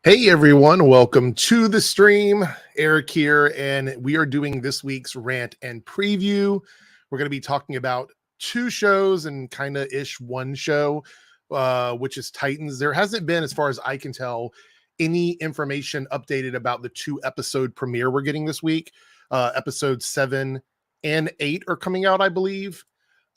Hey everyone, welcome to the stream. Eric here, and we are doing this week's rant and preview. We're going to be talking about two shows and kind of ish one show, which is Titans. There hasn't been, as far as I can tell, any information updated about the 2-episode premiere we're getting this week. Episodes 7 and 8 are coming out, I believe.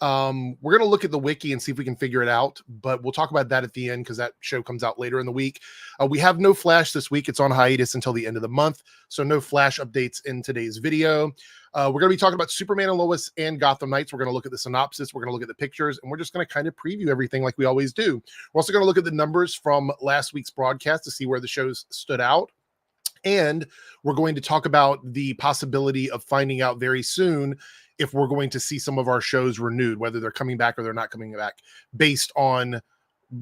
We're going to look at the wiki and see if we can figure it out, but we'll talk about that at the end because that show comes out later in the week. We have no Flash this week. It's on hiatus until the end of the month, so no Flash updates in today's video. We're going to be talking about Superman and Lois and Gotham Knights. We're going to look at the synopsis. We're going to look at the pictures, and we're just going to kind of preview everything like we always do. We're also going to look at the numbers from last week's broadcast to see where the shows stood out. And we're going to talk about the possibility of finding out very soon if we're going to see some of our shows renewed, whether they're coming back or they're not coming back, based on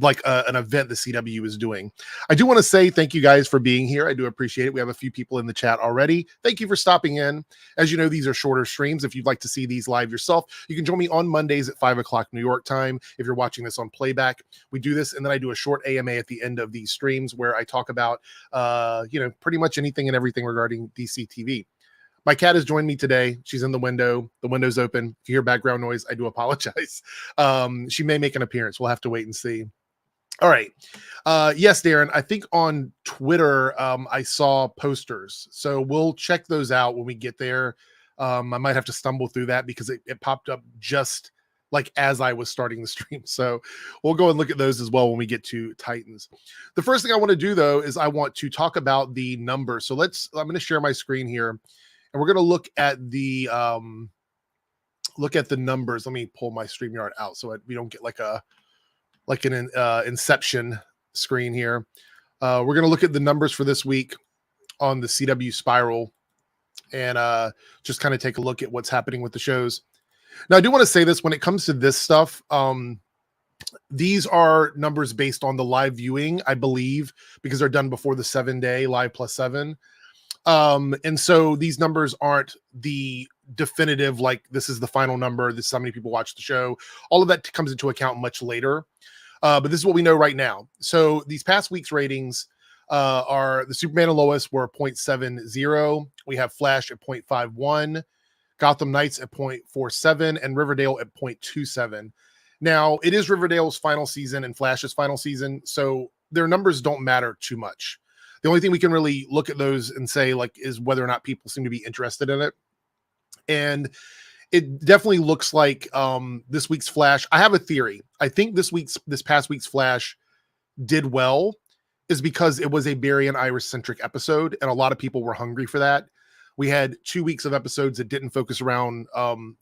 like an event the CW is doing. I do want to say thank you guys for being here. I do appreciate it. We have a few people in the chat already. Thank you for stopping in. As you know, these are shorter streams. If you'd like to see these live yourself, you can join me on Mondays at 5 o'clock New York time. If you're watching this on playback, we do this, and then I do a short AMA at the end of these streams where I talk about, pretty much anything and everything regarding DCTV. My cat has joined me today. She's in the window. The window's open. If you hear background noise, I do apologize. She may make an appearance. We'll have to wait and see. All right. Yes, Darren, I think on Twitter, I saw posters. So we'll check those out when we get there. I might have to stumble through that because it popped up just like as I was starting the stream. So we'll go and look at those as well when we get to Titans. The first thing I want to do, though, is I want to talk about the numbers. So I'm going to share my screen here. And we're going to look at the numbers. Let me pull my StreamYard out so we don't get like an Inception screen here. We're going to look at the numbers for this week on the CW Spiral and just kind of take a look at what's happening with the shows. Now, I do want to say this when it comes to this stuff. These are numbers based on the live viewing, I believe, because they're done before the 7-day live plus 7. And so these numbers aren't the definitive, like this is the final number, this is how many people watch the show. All of that comes into account much later. But this is what we know right now. So these past week's ratings are the Superman and Lois were 0.70. We have Flash at 0.51, Gotham Knights at 0.47, and Riverdale at 0.27. Now, it is Riverdale's final season and Flash's final season, so their numbers don't matter too much. The only thing we can really look at those and say like is whether or not people seem to be interested in it. And it definitely looks like this week's Flash. I have a theory. I think this past week's Flash did well is because it was a Barry and Iris centric episode. And a lot of people were hungry for that. We had 2 weeks of episodes that didn't focus around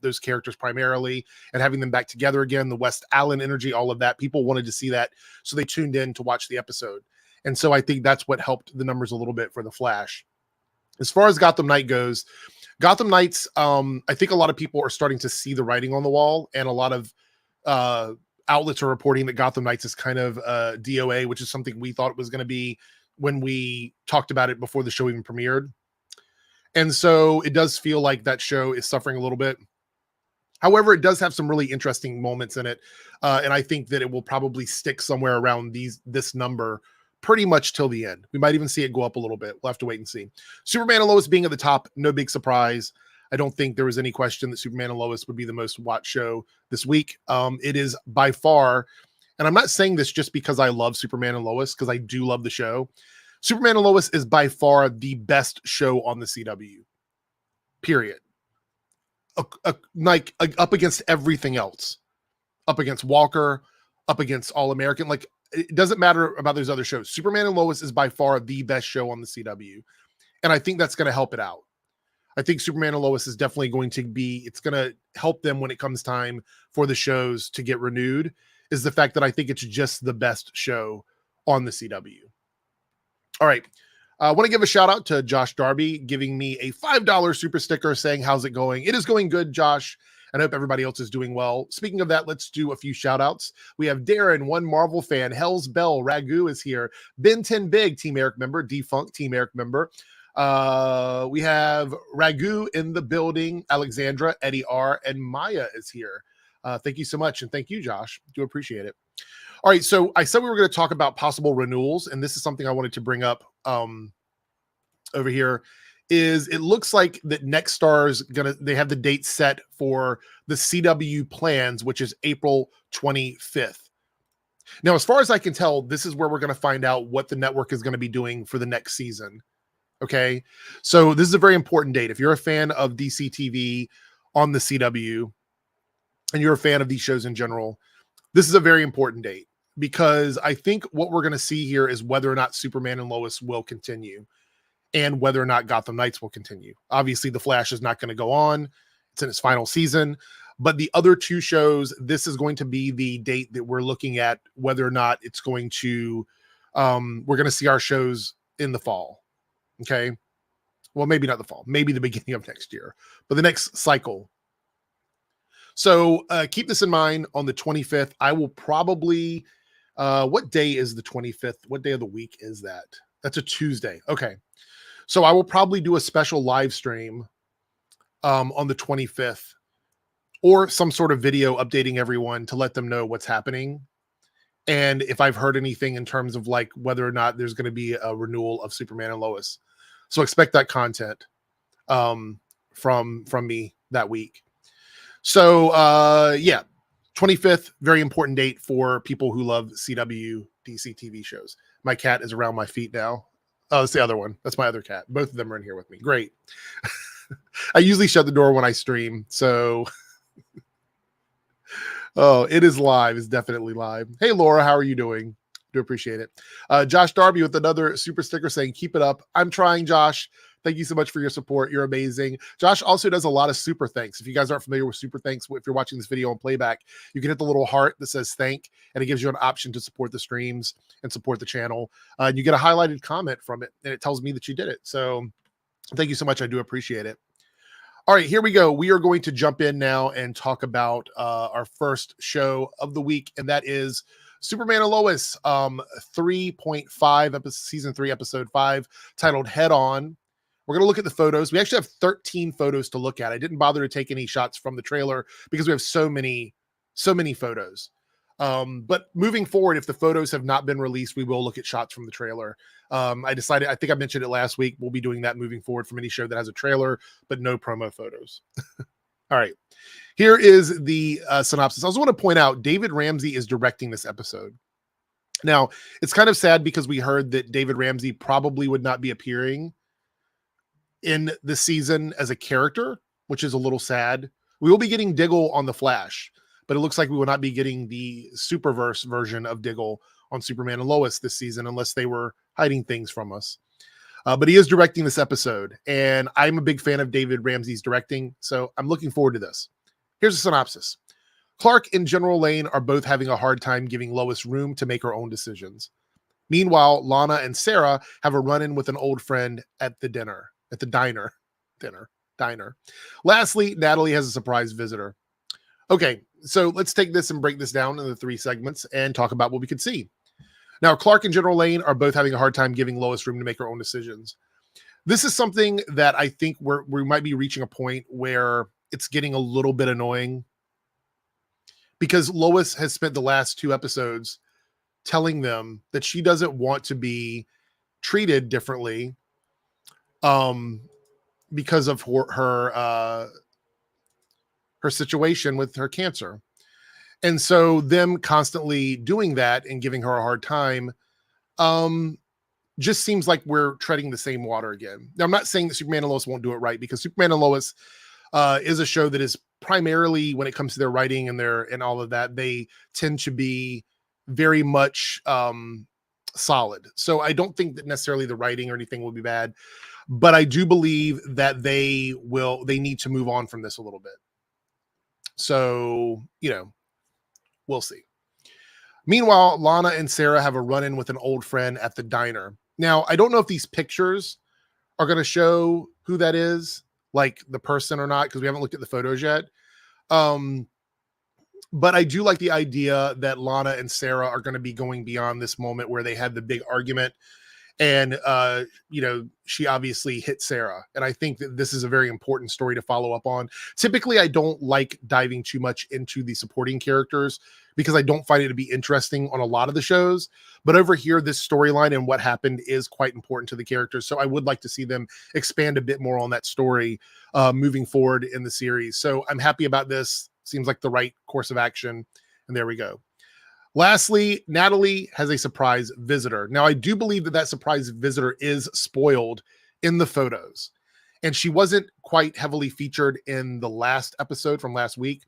those characters primarily and having them back together again, the West Allen energy, all of that. People wanted to see that. So they tuned in to watch the episode. And so I think that's what helped the numbers a little bit for the Flash. As far as Gotham Knight goes, Gotham Knights, I think a lot of people are starting to see the writing on the wall, and a lot of outlets are reporting that Gotham Knights is kind of DOA, which is something we thought it was going to be when we talked about it before the show even premiered. And so it does feel like that show is suffering a little bit. However, it does have some really interesting moments in it, and I think that it will probably stick somewhere around this number pretty much till the end. We might even see it go up a little bit. We'll have to wait and see. Superman and Lois being at the top, no big surprise. I don't think there was any question that Superman and Lois would be the most watched show this week. It is by far, and I'm not saying this just because I love Superman and Lois, because I do love the show. Superman and Lois is by far the best show on the CW. Period. Like up against everything else. Up against Walker, up against All American. Like, it doesn't matter about those other shows. Superman and Lois is by far the best show on the CW. And I think that's going to help it out. I think Superman and Lois is definitely going to be, it's going to help them when it comes time for the shows to get renewed, is the fact that I think it's just the best show on the CW. All right. I want to give a shout out to Josh Darby, giving me a $5 super sticker saying, how's it going? It is going good, Josh. I hope everybody else is doing well. Speaking of that, let's do a few shout outs. We have Darren, one Marvel fan. Hell's Bell, Ragu is here. Ben 10 Big, Team Eric member. Defunct Team Eric member. We have Ragu in the building. Alexandra, Eddie R, and Maya is here. Thank you so much. And thank you, Josh. Do appreciate it. All right, so I said we were going to talk about possible renewals, and this is something I wanted to bring up over here. Is it looks like that Nextstar's they have the date set for the CW plans, which is April 25th. Now, as far as I can tell, this is where we're going to find out what the network is going to be doing for the next season. Okay, so this is a very important date. If you're a fan of DCTV on the CW, and you're a fan of these shows in general, this is a very important date, because I think what we're going to see here is whether or not Superman and Lois will continue, and whether or not Gotham Knights will continue. Obviously, The Flash is not going to go on. It's in its final season. But the other two shows, this is going to be the date that we're looking at, whether or not it's going to, we're going to see our shows in the fall. Okay. Well, maybe not the fall, maybe the beginning of next year, but the next cycle. So keep this in mind. On the 25th, I will probably, what day is the 25th? What day of the week is that? That's a Tuesday. Okay. So I will probably do a special live stream on the 25th, or some sort of video updating everyone to let them know what's happening. And if I've heard anything in terms of like whether or not there's going to be a renewal of Superman and Lois. So expect that content from me that week. So yeah, 25th, very important date for people who love CW DC TV shows. My cat is around my feet now. Oh, that's the other one. That's my other cat. Both of them are in here with me. Great. I usually shut the door when I stream. So, oh, it is live. It's definitely live. Hey, Laura, how are you doing? Do appreciate it. Josh Darby with another super sticker saying, keep it up. I'm trying, Josh. Thank you so much for your support. You're amazing. Josh also does a lot of super thanks. If you guys aren't familiar with super thanks, if you're watching this video on playback, you can hit the little heart that says thank, and it gives you an option to support the streams and support the channel. And you get a highlighted comment from it, and it tells me that you did it. So thank you so much. I do appreciate it. All right, here we go. We are going to jump in now and talk about our first show of the week, and that is Superman and Lois 3.5, season 3, episode 5, titled Head On. We're going to look at the photos. We actually have 13 photos to look at. I didn't bother to take any shots from the trailer because we have so many photos. But moving forward, if the photos have not been released, we will look at shots from the trailer. I think I mentioned it last week. We'll be doing that moving forward from any show that has a trailer, but no promo photos. All right. Here is the synopsis. I also want to point out David Ramsey is directing this episode. Now, it's kind of sad because we heard that David Ramsey probably would not be appearing in the season as a character, which is a little sad. We will be getting Diggle on The Flash, but it looks like we will not be getting the Superverse version of Diggle on Superman and Lois this season, unless they were hiding things from us. But he is directing this episode, and I'm a big fan of David Ramsey's directing, so I'm looking forward to this. Here's a synopsis. Clark and General Lane are both having a hard time giving Lois room to make her own decisions. Meanwhile, Lana and Sarah have a run-in with an old friend at the diner. Lastly, Natalie has a surprise visitor. Okay, so let's take this and break this down into 3 segments and talk about what we could see. Now, Clark and General Lane are both having a hard time giving Lois room to make her own decisions. This is something that I think we might be reaching a point where it's getting a little bit annoying, because Lois has spent the last 2 episodes telling them that she doesn't want to be treated differently because of her situation with her cancer. And so them constantly doing that and giving her a hard time just seems like we're treading the same water again. Now, I'm not saying that Superman and Lois won't do it right, because Superman and Lois is a show that is primarily, when it comes to their writing and all of that, they tend to be very much solid. So I don't think that necessarily the writing or anything will be bad, but I do believe that they need to move on from this a little bit. So, we'll see. Meanwhile, Lana and Sarah have a run-in with an old friend at the diner. Now, I don't know if these pictures are going to show who that is, like the person or not, because we haven't looked at the photos yet. But I do like the idea that Lana and Sarah are going to be going beyond this moment where they had the big argument, And she obviously hit Sarah, and I think that this is a very important story to follow up on. Typically I don't like diving too much into the supporting characters because I don't find it to be interesting on a lot of the shows, but over here this storyline and what happened is quite important to the characters, so I would like to see them expand a bit more on that story moving forward in the series. So I'm happy about this. Seems like the right course of action, and there we go. Lastly, Natalie has a surprise visitor. Now, I do believe that that surprise visitor is spoiled in the photos, and she wasn't quite heavily featured in the last episode from last week.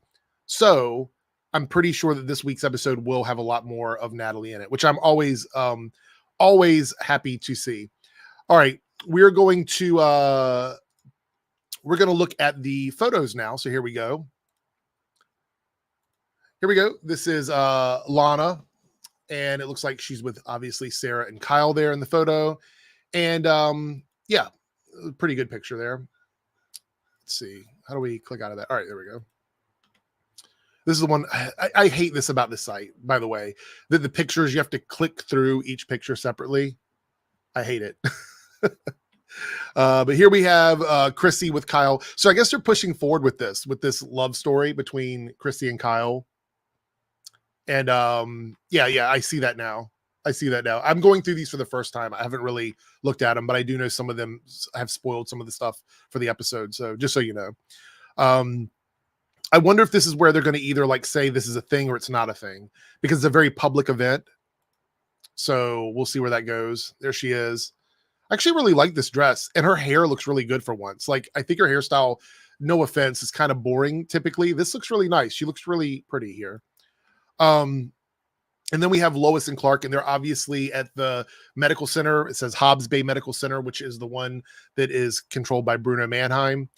So I'm pretty sure that this week's episode will have a lot more of Natalie in it, which I'm always happy to see. All right, we're going to look at the photos now. So here we go. Here we go. This is Lana, and it looks like she's with obviously Sarah and Kyle there in the photo. And yeah, pretty good picture there. Let's see. How do we click out of that? All right, there we go. This is the one. I hate this about this site, by the way, that the pictures, you have to click through each picture separately. I hate it. But here we have Chrissy with Kyle. So I guess they're pushing forward with this love story between Chrissy and Kyle. And yeah, I see that now. I'm going through these for the first time. I haven't really looked at them, but I do know some of them have spoiled some of the stuff for the episode. So just so you know, I wonder if this is where they're going to either like say this is a thing or it's not a thing, because it's a very public event. So we'll see where that goes. There she is. I actually really like this dress, and her hair looks really good for once. Like, I think her hairstyle, no offense, is kind of boring typically. This looks really nice. She looks really pretty here. And then we have Lois and Clark, and they're obviously at the medical center. It says Hobbs Bay Medical Center, which is the one that is controlled by Bruno Mannheim.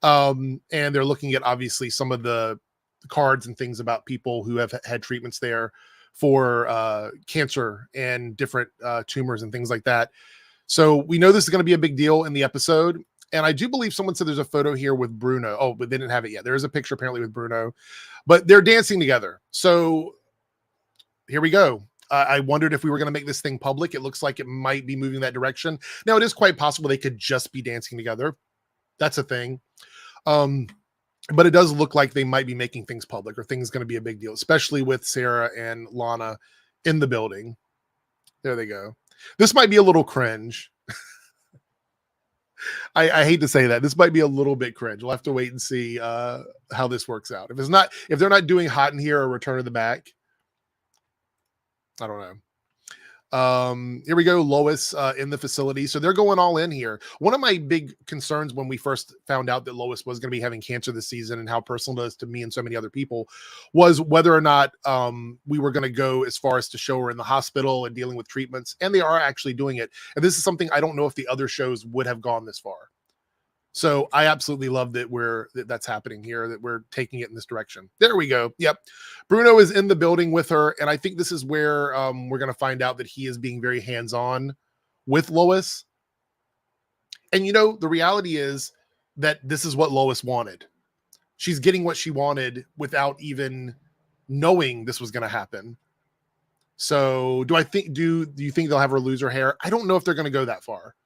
And they're looking at obviously some of the cards and things about people who have had treatments there for cancer and different tumors and things like that. So we know this is going to be a big deal in the episode. And I do believe someone said there's a photo here with Bruno. Oh, but they didn't have it yet. There is a picture apparently with Bruno, but they're dancing together. So here we go. I wondered if we were going to make this thing public. It looks like it might be moving that direction. Now, it is quite possible they could just be dancing together. That's a thing. But it does look like they might be making things public, or things going to be a big deal, especially with Sarah and Lana in the building. There they go. This might be a little cringe. I hate to say that. This might be a little bit cringe. We'll have to wait and see how this works out. If they're not doing Hot in Here or Return to the Back, I don't know. Here we go. Lois in the facility. So they're going all in here. One of my big concerns when we first found out that Lois was going to be having cancer this season, and how personal it is to me and so many other people, was whether or not we were going to go as far as to show her in the hospital and dealing with treatments. And they are actually doing it. And this is something I don't know if the other shows would have gone this far. So I absolutely love that that's happening here, that we're taking it in this direction. There we go. Yep. Bruno is in the building with her. And I think this is where we're going to find out that he is being very hands-on with Lois. And, the reality is that this is what Lois wanted. She's getting what she wanted without even knowing this was going to happen. So do you think they'll have her lose her hair? I don't know if they're going to go that far.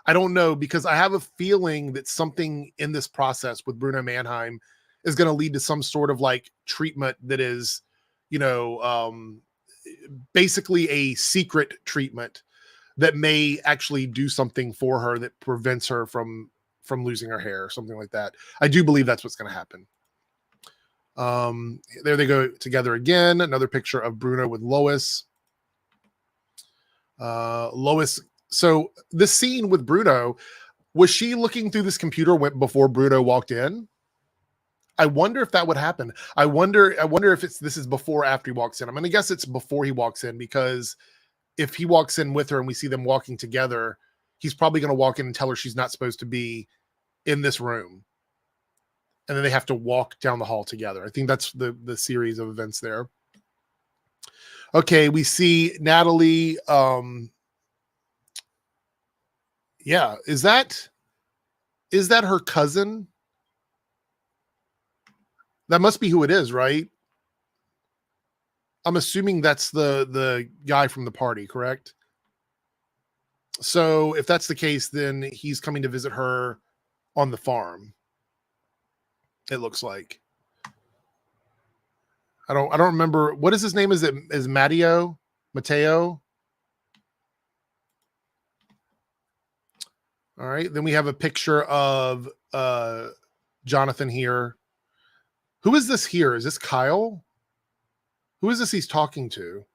I don't know, because I have a feeling that something in this process with Bruno Mannheim is going to lead to some sort of like treatment that is, basically a secret treatment that may actually do something for her that prevents her from losing her hair or something like that. I do believe that's what's going to happen. There they go together again. Another picture of Bruno with Lois. Lois. So the scene with Bruno, was she looking through this computer before Bruno walked in? I wonder if that would happen. I wonder if this is before or after he walks in. I'm going to guess it's before he walks in, because if he walks in with her and we see them walking together, he's probably going to walk in and tell her she's not supposed to be in this room. And then they have to walk down the hall together. I think that's the series of events there. Okay, we see Natalie. Yeah, is that her cousin? That must be who it is, right? I'm assuming that's the guy from the party, correct? So if that's the case, then he's coming to visit her on the farm. It looks like. I don't remember what is his name. Is Mateo? All right. Then we have a picture of Jonathan here. Who is this here? Is this Kyle? Who is this he's talking to?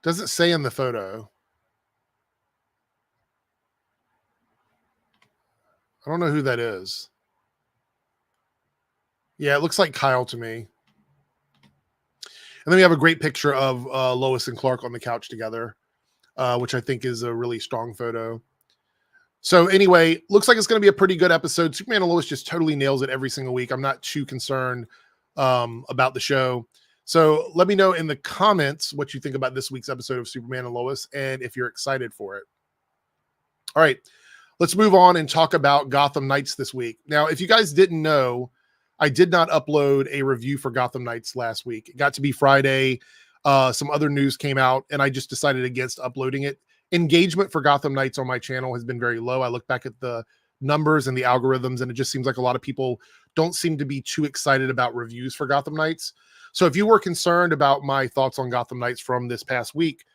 Doesn't say in the photo. I don't know who that is. Yeah, it looks like Kyle to me. And then we have a great picture of Lois and Clark on the couch together, which I think is a really strong photo. So anyway, looks like it's going to be a pretty good episode. Superman and Lois just totally nails it every single week. I'm not too concerned about the show. So let me know in the comments what you think about this week's episode of Superman and Lois and if you're excited for it. All right, let's move on and talk about Gotham Knights this week. Now, if you guys didn't know, I did not upload a review for Gotham Knights last week. It got to be Friday. Some other news came out, and I just decided against uploading it. Engagement for Gotham Knights on my channel has been very low. I look back at the numbers and the algorithms, and it just seems like a lot of people don't seem to be too excited about reviews for Gotham Knights. So if you were concerned about my thoughts on Gotham Knights from this past week,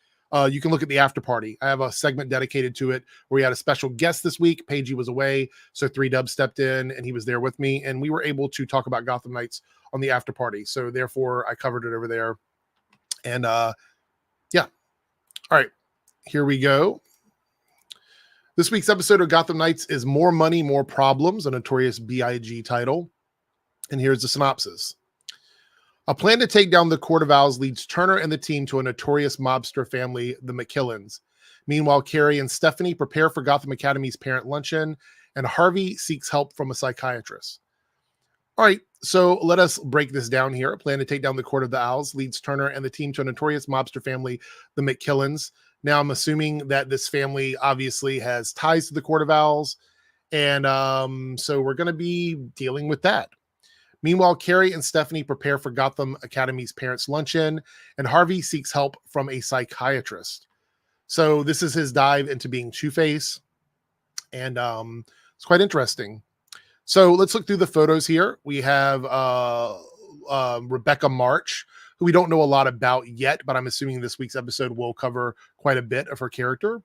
you can look at the after party. I have a segment dedicated to it where we had a special guest this week. Pagey was away, so 3Dub stepped in and he was there with me, and we were able to talk about Gotham Knights on the after party. So therefore, I covered it over there. And yeah, all right, here we go. This week's episode of Gotham Knights is More Money, More Problems, a Notorious B.I.G. title. And here's the synopsis. A plan to take down the Court of Owls leads Turner and the team to a notorious mobster family, the McKillens. Meanwhile, Carrie and Stephanie prepare for Gotham Academy's parent luncheon, and Harvey seeks help from a psychiatrist. All right, so let us break this down here. A plan to take down the Court of the Owls leads Turner and the team to a notorious mobster family, the McKillens. Now, I'm assuming that this family obviously has ties to the Court of Owls, and so we're going to be dealing with that. Meanwhile, Carrie and Stephanie prepare for Gotham Academy's parents' luncheon, and Harvey seeks help from a psychiatrist. So this is his dive into being Two-Face, and it's quite interesting. So let's look through the photos here. We have Rebecca March, who we don't know a lot about yet, but I'm assuming this week's episode will cover quite a bit of her character.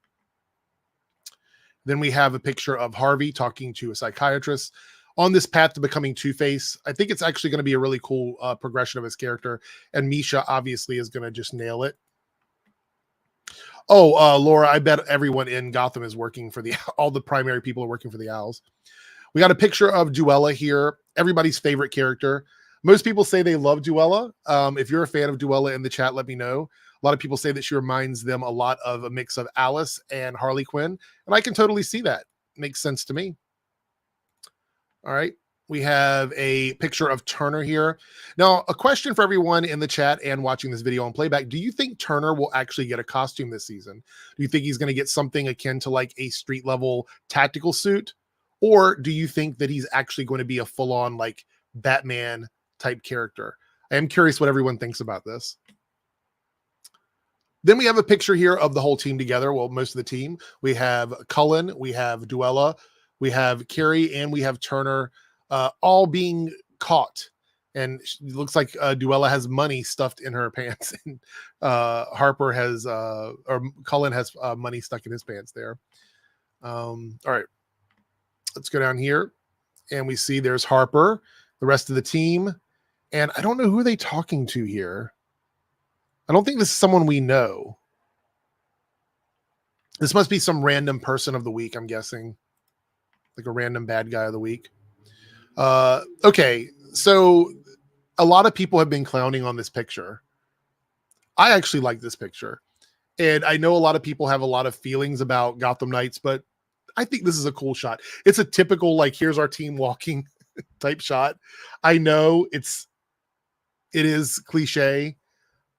Then we have a picture of Harvey talking to a psychiatrist on this path to becoming Two-Face. I think it's actually going to be a really cool progression of his character. And Misha obviously is going to just nail it. Oh, Laura, I bet everyone in Gotham is working for all the primary people are working for the Owls. We got a picture of Duella here. Everybody's favorite character. Most people say they love Duella. If you're a fan of Duella in the chat, let me know. A lot of people say that she reminds them a lot of a mix of Alice and Harley Quinn. And I can totally see that. Makes sense to me. All right, we have a picture of Turner here. Now, a question for everyone in the chat and watching this video on playback. Do you think Turner will actually get a costume this season? Do you think he's going to get something akin to like a street level tactical suit? Or do you think that he's actually going to be a full-on like Batman type character? I am curious what everyone thinks about this. Then we have a picture here of the whole team together. Well, most of the team. We have Cullen, we have Duella, we have Carrie, and we have Turner all being caught. And it looks like Duella has money stuffed in her pants. And Harper has, or Cullen has money stuck in his pants there. All right. Let's go down here. And we see there's Harper, the rest of the team. And I don't know who they're talking to here. I don't think this is someone we know. This must be some random person of the week, I'm guessing. Like a random bad guy of the week. Okay, so a lot of people have been clowning on this picture. I actually like this picture. And I know a lot of people have a lot of feelings about Gotham Knights, but I think this is a cool shot. It's a typical, like, here's our team walking type shot. I know it is cliche,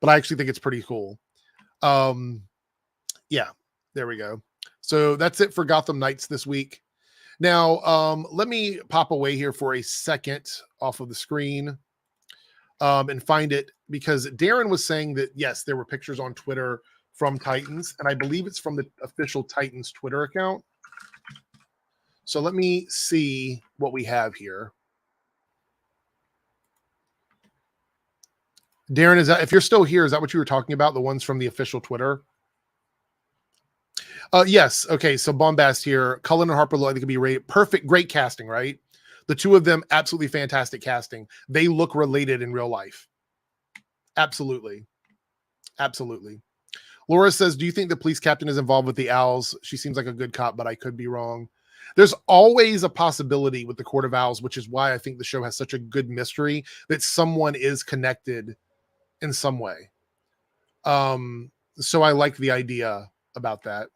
but I actually think it's pretty cool. Yeah, there we go. So that's it for Gotham Knights this week. Now, let me pop away here for a second off of the screen and find it, because Darren was saying that, yes, there were pictures on Twitter from Titans, and I believe it's from the official Titans Twitter account. So let me see what we have here. Darren, is that, if you're still here, is that what you were talking about? The ones from the official Twitter? Yes. Okay. So Bombast here. Cullen and Harper look like they could be rated. Perfect. Great casting, right? The two of them, absolutely fantastic casting. They look related in real life. Absolutely. Absolutely. Laura says, do you think the police captain is involved with the Owls? She seems like a good cop, but I could be wrong. There's always a possibility with the Court of Owls, which is why I think the show has such a good mystery that someone is connected in some way. So I like the idea about that.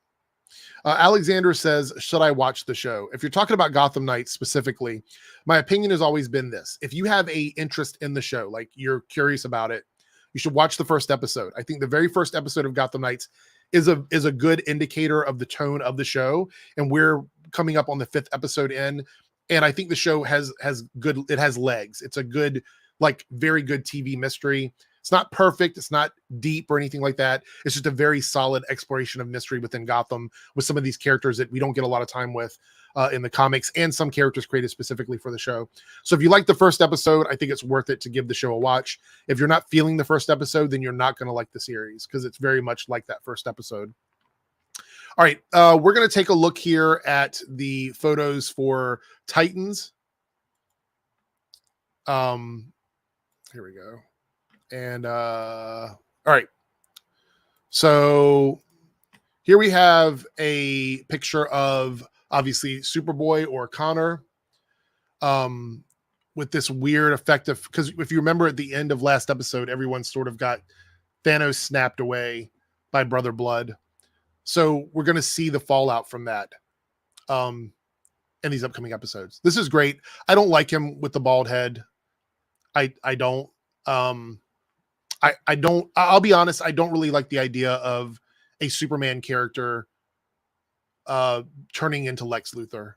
Alexander says, should I watch the show? If you're talking about Gotham Knights specifically, my opinion has always been this. If you have a interest in the show, like you're curious about it, you should watch the first episode. I think the very first episode of Gotham Knights is a good indicator of the tone of the show. And we're coming up on the 5th episode in. And I think the show has legs. It's a good, like very good TV mystery. It's not perfect. It's not deep or anything like that. It's just a very solid exploration of mystery within Gotham with some of these characters that we don't get a lot of time with in the comics, and some characters created specifically for the show. So if you like the first episode, I think it's worth it to give the show a watch. If you're not feeling the first episode, then you're not going to like the series because it's very much like that first episode. All right. We're going to take a look here at the photos for Titans. Here we go. And all right, so here we have a picture of obviously Superboy or Connor with this weird effect of, because if you remember at the end of last episode, everyone sort of got Thanos snapped away by Brother Blood. So we're going to see the fallout from that in these upcoming episodes. This is great. I don't like him with the bald head. I don't. I'll be honest, I don't really like the idea of a Superman character turning into Lex Luthor.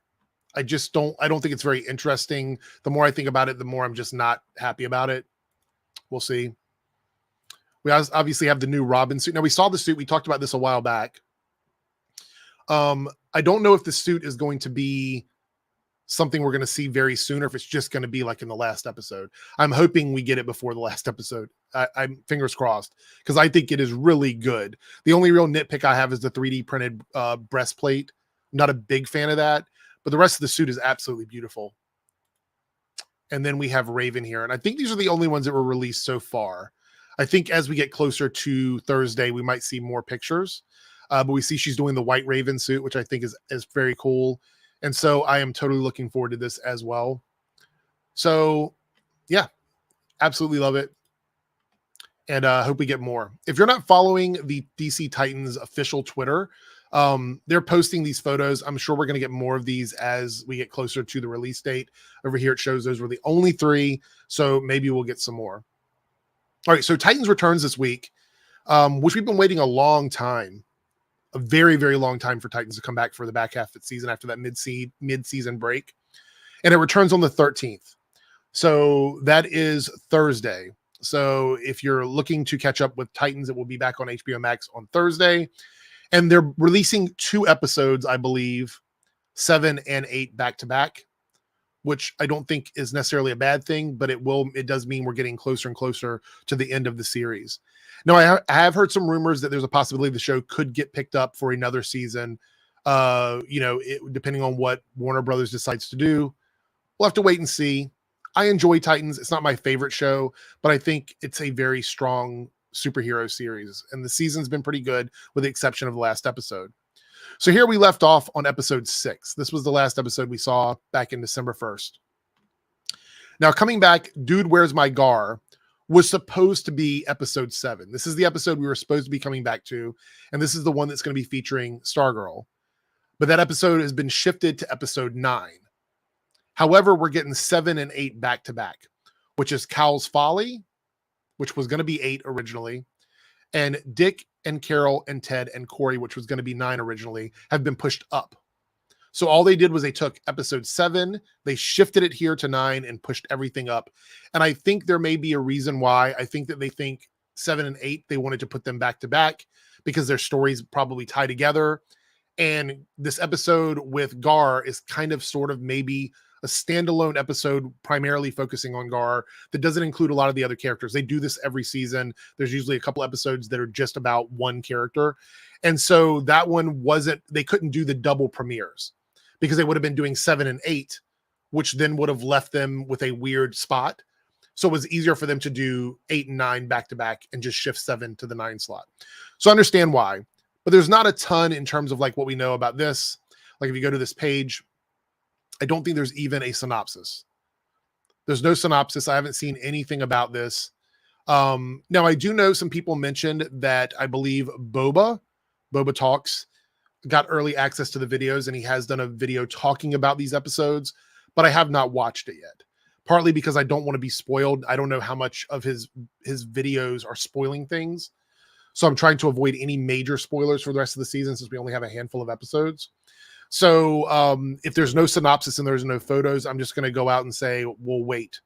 I don't think it's very interesting. The more I think about it, the more I'm just not happy about it. We'll see. We obviously have the new Robin suit. Now we saw the suit. We talked about this a while back. I don't know if the suit is going to be something we're going to see very soon, or if it's just going to be like in the last episode. I'm hoping we get it before the last episode. I'm fingers crossed, because I think it is really good. The only real nitpick I have is the 3D printed breastplate. I'm not a big fan of that, but the rest of the suit is absolutely beautiful. And then we have Raven here. And I think these are the only ones that were released so far. I think as we get closer to Thursday, we might see more pictures. But we see she's doing the white Raven suit, which I think is very cool. And so I am totally looking forward to this as well. So yeah, absolutely love it. And hope we get more. If you're not following the DC Titans official Twitter, they're posting these photos. I'm sure we're going to get more of these as we get closer to the release date. Over here, it shows those were the only 3. So maybe we'll get some more. All right. So Titans returns this week, which we've been waiting a long time. A very, very long time for Titans to come back for the back half of the season after that mid-season break. And it returns on the 13th. So that is Thursday. So if you're looking to catch up with Titans, it will be back on HBO Max on Thursday. And they're releasing 2 episodes, I believe, 7 and 8 back-to-back, which I don't think is necessarily a bad thing, but it does mean we're getting closer and closer to the end of the series. Now, I have heard some rumors that there's a possibility the show could get picked up for another season, depending on what Warner Brothers decides to do. We'll have to wait and see. I enjoy Titans. It's not my favorite show, but I think it's a very strong superhero series, and the season's been pretty good with the exception of the last episode. So here we left off on episode 6. This was the last episode we saw back in December 1st. Now, coming back, Dude, Where's My Gar was supposed to be episode 7. This is the episode we were supposed to be coming back to, and this is the one that's going to be featuring Stargirl. But that episode has been shifted to episode 9. However, we're getting 7 and 8 back to back, which is Cal's Folly, which was going to be 8 originally, and Dick and Carol and Ted and Corey, which was going to be 9 originally, have been pushed up. So all they did was they took episode 7, they shifted it here to 9 and pushed everything up. And I think there may be a reason why. I think that they think 7 and 8, they wanted to put them back to back because their stories probably tie together. And this episode with Gar is kind of sort of maybe a standalone episode primarily focusing on Gar that doesn't include a lot of the other characters. They do this every season. There's usually a couple episodes that are just about one character. And so that one they couldn't do the double premieres because they would have been doing 7 and 8, which then would have left them with a weird spot. So it was easier for them to do 8 and 9 back to back and just shift 7 to the 9 slot. So I understand why, but there's not a ton in terms of like what we know about this. Like if you go to this page, I don't think there's even a synopsis. There's no synopsis. I haven't seen anything about this. Now I do know some people mentioned that I believe Boba Talks got early access to the videos and he has done a video talking about these episodes, but I have not watched it yet. Partly because I don't want to be spoiled. I don't know how much of his videos are spoiling things. So I'm trying to avoid any major spoilers for the rest of the season since we only have a handful of episodes. So if there's no synopsis and there's no photos, I'm just going to go out and say, we'll wait.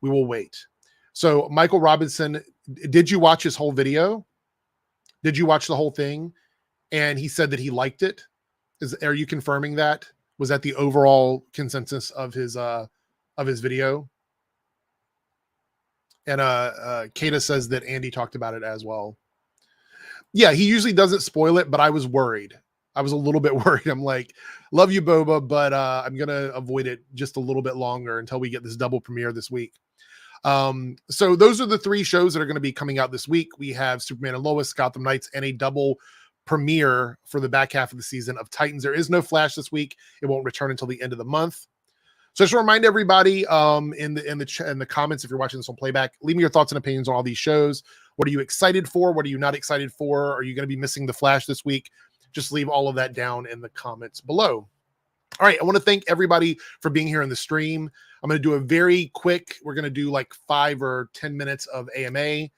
We will wait. So Michael Robinson, did you watch his whole video? Did you watch the whole thing? And he said that he liked it. Are you confirming that? Was that the overall consensus of his video? And Kata says that Andy talked about it as well. Yeah, he usually doesn't spoil it, but I was worried. I was a little bit worried. I'm like, love you, Boba, but I'm going to avoid it just a little bit longer until we get this double premiere this week. So those are the 3 shows that are going to be coming out this week. We have Superman and Lois, Gotham Knights, and a double premiere for the back half of the season of Titans. There is no Flash this week. It won't return until the end of the month. So just to remind everybody in the comments, if you're watching this on playback, leave me your thoughts and opinions on all these shows. What are you excited for? What are you not excited for? Are you going to be missing the Flash this week? Just leave all of that down in the comments below. All right, I want to thank everybody for being here in the stream. I'm going to do a very quick, we're going to do like 5 or 10 minutes of AMA.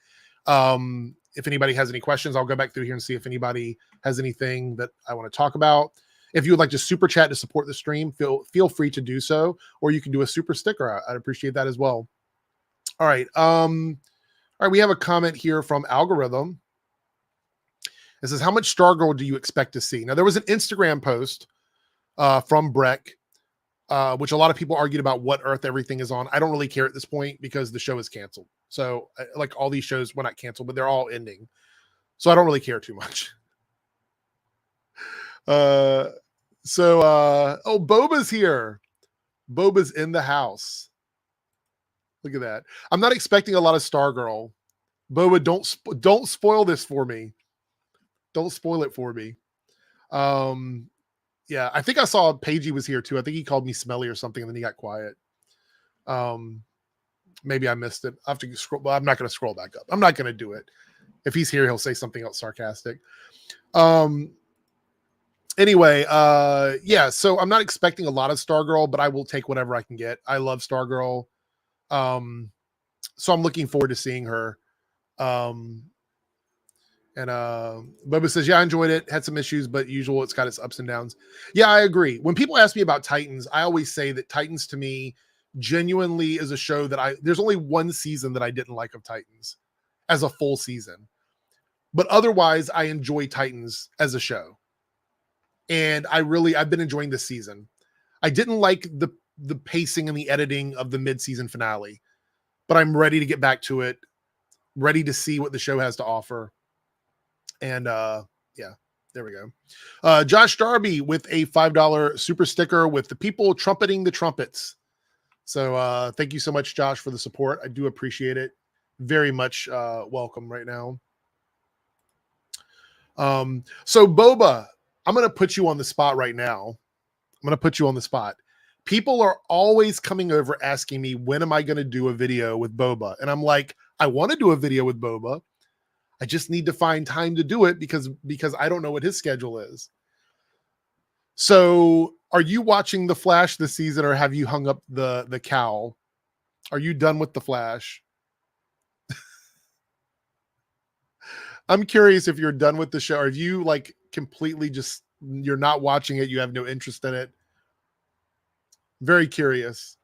If anybody has any questions, I'll go back through here and see if anybody has anything that I want to talk about. If you would like to super chat to support the stream, feel free to do so, or you can do a super sticker. I'd appreciate that as well. All right. All right. We have a comment here from Algorithm. It says, how much Stargirl do you expect to see? Now, there was an Instagram post from Breck, which a lot of people argued about what Earth everything is on. I don't really care at this point because the show is canceled. So like all these shows, well, not canceled, but they're all ending. So I don't really care too much. Oh, Boba's here. Boba's in the house. Look at that. I'm not expecting a lot of Stargirl. Boba, don't spoil this for me. Don't spoil it for me. Yeah, I think I saw Pagey was here too. I think he called me smelly or something, and then he got quiet. Maybe I missed it. I have to scroll. Well, I'm not going to scroll back up. I'm not going to do it. If he's here, he'll say something else sarcastic. Anyway, yeah, so I'm not expecting a lot of Stargirl, but I will take whatever I can get. I love Stargirl. So I'm looking forward to seeing her. And Bubba says, yeah, I enjoyed it. Had some issues, but usual, it's got its ups and downs. Yeah, I agree. When people ask me about Titans, I always say that Titans to me genuinely is a show that there's only one season that I didn't like of Titans as a full season. But otherwise, I enjoy Titans as a show. And I've been enjoying this season. I didn't like the pacing and the editing of the mid-season finale, but I'm ready to get back to it, ready to see what the show has to offer. And yeah, there we go. Josh Darby with a $5 super sticker with the people trumpeting the trumpets. So thank you so much, Josh, for the support. I do appreciate it. Very much welcome right now. So Boba, I'm going to put you on the spot right now. I'm going to put you on the spot. People are always coming over asking me, when am I going to do a video with Boba? And I'm like, I want to do a video with Boba. I just need to find time to do it because I don't know what his schedule is. So are you watching The Flash this season, or have you hung up the cowl? Are you done with The Flash? I'm curious if you're done with the show. Are you like completely just, you're not watching it? You have no interest in it? Very curious.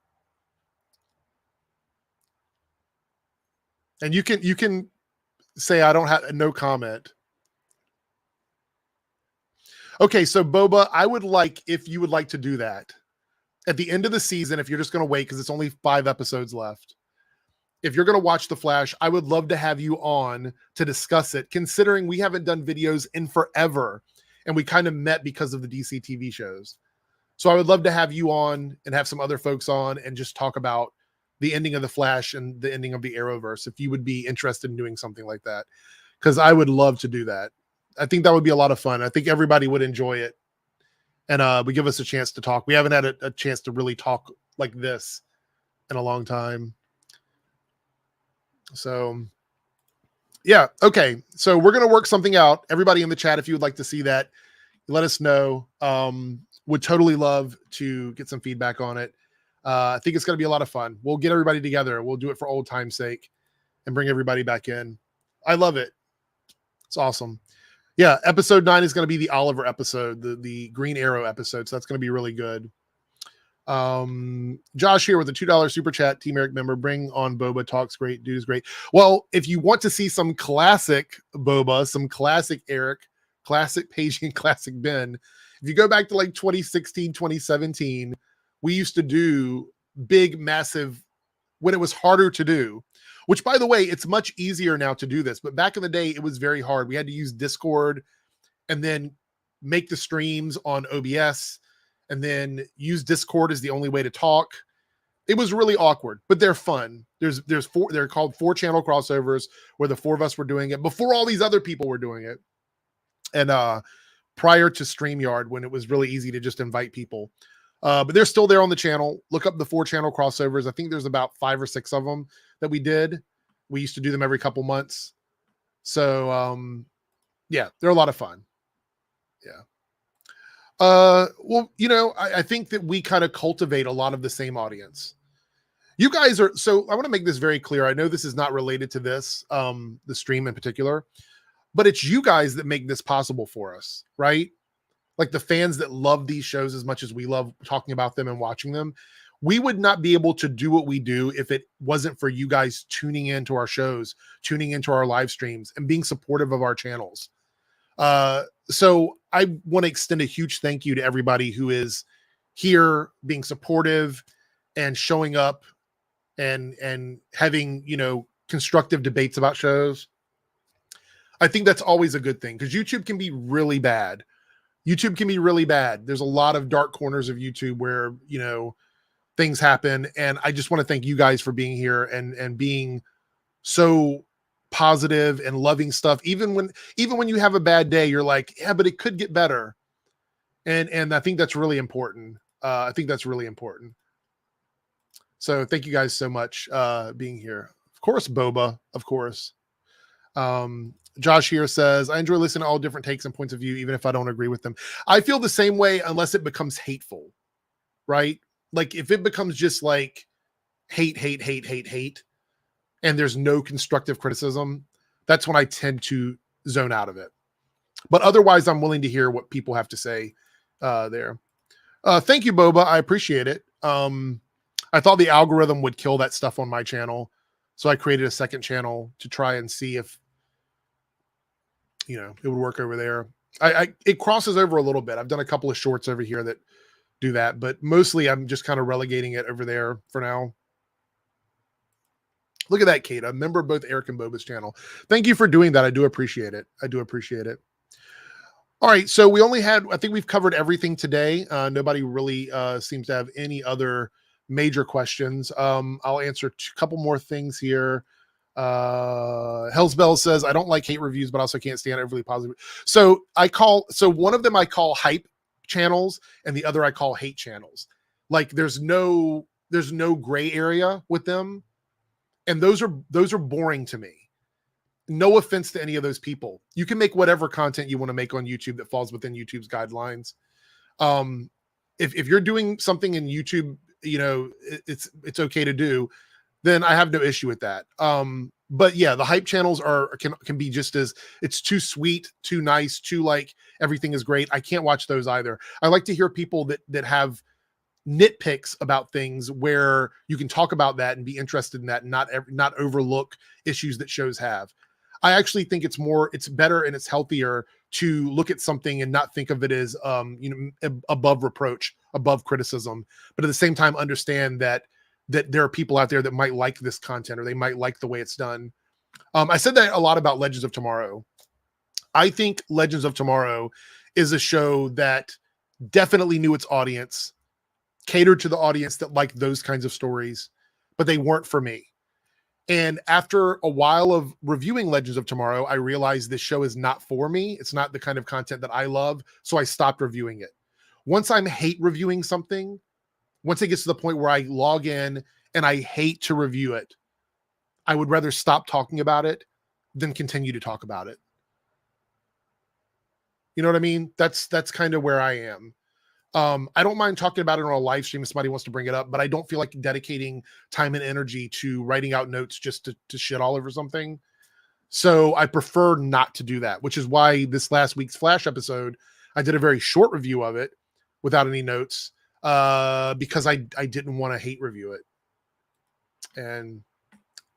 And you can say, I don't have no comment. Okay, so Boba, I would like if you would like to do that at the end of the season, if you're just going to wait because it's only 5 episodes left. If you're going to watch The Flash, I would love to have you on to discuss it, considering we haven't done videos in forever and we kind of met because of the DCTV shows. So I would love to have you on and have some other folks on and just talk about the ending of The Flash and the ending of the Arrowverse, if you would be interested in doing something like that, because I would love to do that. I think that would be a lot of fun. I think everybody would enjoy it. And we give us a chance to talk. We haven't had a chance to really talk like this in a long time. So, yeah. Okay. So we're going to work something out. Everybody in the chat, if you would like to see that, let us know. Would totally love to get some feedback on it. I think it's going to be a lot of fun. We'll get everybody together. We'll do it for old time's sake and bring everybody back in. I love it. It's awesome. Yeah, episode 9 is going to be the Oliver episode, the Green Arrow episode. So that's going to be really good. Josh here with a $2 super chat. Team Eric member. Bring on Boba. Talks great. Dude is great. Well, if you want to see some classic Boba, some classic Eric, classic Paige, and classic Ben, if you go back to like 2016, 2017, we used to do big, massive, when it was harder to do. Which, by the way, it's much easier now to do this. But back in the day, it was very hard. We had to use Discord and then make the streams on OBS and then use Discord as the only way to talk. It was really awkward, but they're fun. There's 4, they're called 4-channel crossovers where the 4 of us were doing it before all these other people were doing it. And prior to StreamYard, when it was really easy to just invite people. But they're still there on the channel. Look up the 4-channel crossovers. I think there's about 5 or 6 of them that we did. We used to do them every couple months. So, yeah, they're a lot of fun. Yeah. Well, you know, I think that we kind of cultivate a lot of the same audience. You guys are, so I want to make this very clear. I know this is not related to this, the stream in particular, but it's you guys that make this possible for us, right? Like the fans that love these shows as much as we love talking about them and watching them. We would not be able to do what we do if it wasn't for you guys tuning into our shows, tuning into our live streams, and being supportive of our channels. So I want to extend a huge thank you to everybody who is here being supportive and showing up and having, you know, constructive debates about shows. I think that's always a good thing because YouTube can be really bad. YouTube can be really bad. There's a lot of dark corners of YouTube where, you know, things happen. And I just want to thank you guys for being here and being so positive and loving stuff. Even when you have a bad day, you're like, yeah, but it could get better. And I think that's really important. I think that's really important. So thank you guys so much being here. Of course, Boba, of course. Josh here says, I enjoy listening to all different takes and points of view, even if I don't agree with them. I feel the same way unless it becomes hateful, right? Like if it becomes just like hate, and there's no constructive criticism, that's when I tend to zone out of it. But otherwise, I'm willing to hear what people have to say there. Thank you, Boba. I appreciate it. I thought the algorithm would kill that stuff on my channel. So I created a second channel to try and see if, you know, it would work over there. It crosses over a little bit. I've done a couple of shorts over here that do that, but mostly I'm just kind of relegating it over there for now. Look at that, Kate. I'm a member of both Eric and Boba's channel. Thank you for doing that. I do appreciate it. I do appreciate it. All right. So we only had, I think we've covered everything today. Nobody really seems to have any other major questions. I'll answer a couple more things here. Hellsbell says, I don't like hate reviews, but also can't stand overly positive. So one of them I call hype channels and the other I call hate channels. Like there's no gray area with them. And those are boring to me. No offense to any of those people. You can make whatever content you want to make on YouTube that falls within YouTube's guidelines. If you're doing something in YouTube, you know, it's okay to do, then I have no issue with that. But yeah, the hype channels can be just as, it's too sweet, too nice, too like everything is great. I can't watch those either. I like to hear people that have nitpicks about things where you can talk about that and be interested in that and not overlook issues that shows have. I actually think it's better and it's healthier to look at something and not think of it as above reproach, above criticism, but at the same time understand that there are people out there that might like this content, or they might like the way it's done. I said that a lot about Legends of Tomorrow. I think Legends of Tomorrow is a show that definitely knew its audience, catered to the audience that liked those kinds of stories, but they weren't for me. And after a while of reviewing Legends of Tomorrow, I realized this show is not for me. It's not the kind of content that I love. So I stopped reviewing it. Once I'm hate reviewing something, once it gets to the point where I log in and I hate to review it, I would rather stop talking about it than continue to talk about it. You know what I mean? That's kind of where I am. I don't mind talking about it on a live stream if somebody wants to bring it up, but I don't feel like dedicating time and energy to writing out notes just to shit all over something. So I prefer not to do that, which is why this last week's Flash episode, I did a very short review of it without any notes, because I didn't want to hate review it. And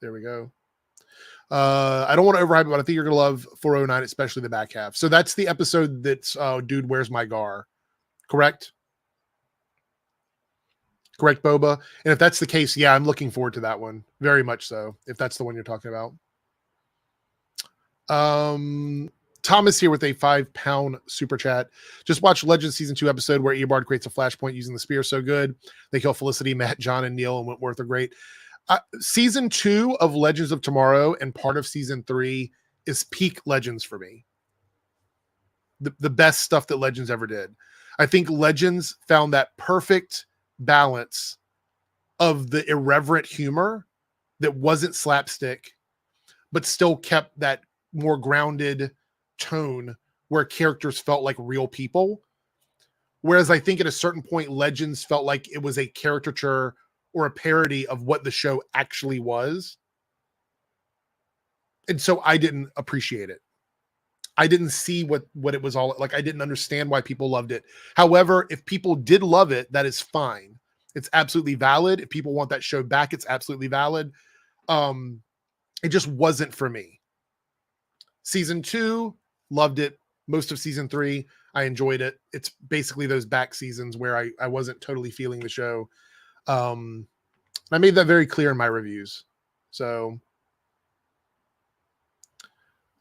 there we go. I don't want to overhype it, but I think you're going to love 409, especially the back half. So that's the episode that's Dude, Where's My Gar? Correct? Correct, Boba? And if that's the case, yeah, I'm looking forward to that one. Very much so, if that's the one you're talking about. Thomas here with a £5 super chat. Just watch Legends Season 2 episode where Eobard creates a flashpoint using the spear. So good. They kill Felicity, Matt, John, and Neil, and Wentworth are great. Season 2 of Legends of Tomorrow and part of Season 3 is peak Legends for me. The best stuff that Legends ever did. I think Legends found that perfect balance of the irreverent humor that wasn't slapstick, but still kept that more grounded tone where characters felt like real people. Whereas I think at a certain point, Legends felt like it was a caricature or a parody of what the show actually was. And so I didn't appreciate it. I didn't see what it was all like. I didn't understand why people loved it. However, if people did love it, that is fine. It's absolutely valid. If people want that show back, it's absolutely valid. It just wasn't for me. Season 2, loved it. Most of Season 3, I enjoyed it. It's basically those back seasons where I wasn't totally feeling the show. I made that very clear in my reviews. So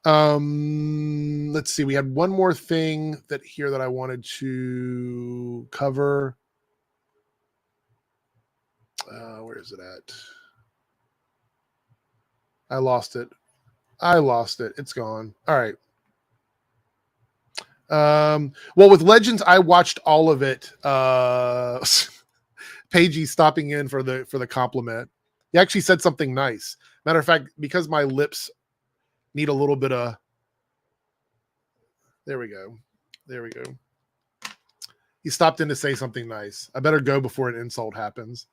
let's see. We had one more thing that I wanted to cover. Where is it at? I lost it. It's gone. All right. Well, with Legends, I watched all of it. Paigey stopping in for the compliment. He actually said something nice. Matter of fact, because my lips need a little bit of. There we go. He stopped in to say something nice. I better go before an insult happens.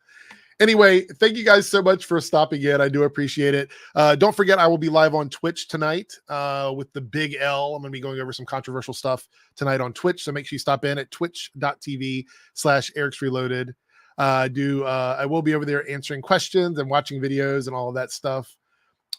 Anyway, thank you guys so much for stopping in. I do appreciate it. Don't forget, I will be live on Twitch tonight with the Big L. I'm going to be going over some controversial stuff tonight on Twitch. So make sure you stop in at twitch.tv/EricsReloaded. I will be over there answering questions and watching videos and all of that stuff.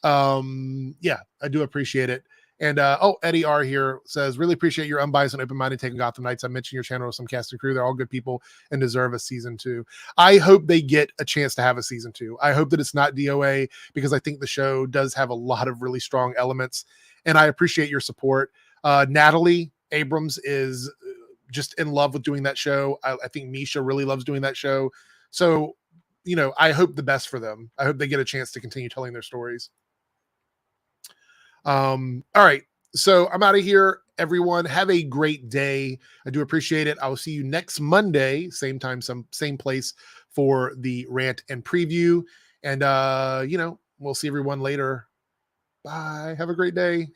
Yeah, I do appreciate it. And Eddie R here says, really appreciate your unbiased and open-minded take on Gotham Knights. I mentioned your channel with some cast and crew. They're all good people and deserve a season 2. I hope they get a chance to have a season 2. I hope that it's not DOA, because I think the show does have a lot of really strong elements, and I appreciate your support. Natalie Abrams is just in love with doing that show. I think Misha really loves doing that show. So, I hope the best for them. I hope they get a chance to continue telling their stories. All right. So I'm out of here. Everyone, have a great day. I do appreciate it. I will see you next Monday, same time, same place, for the rant and preview. And we'll see everyone later. Bye. Have a great day.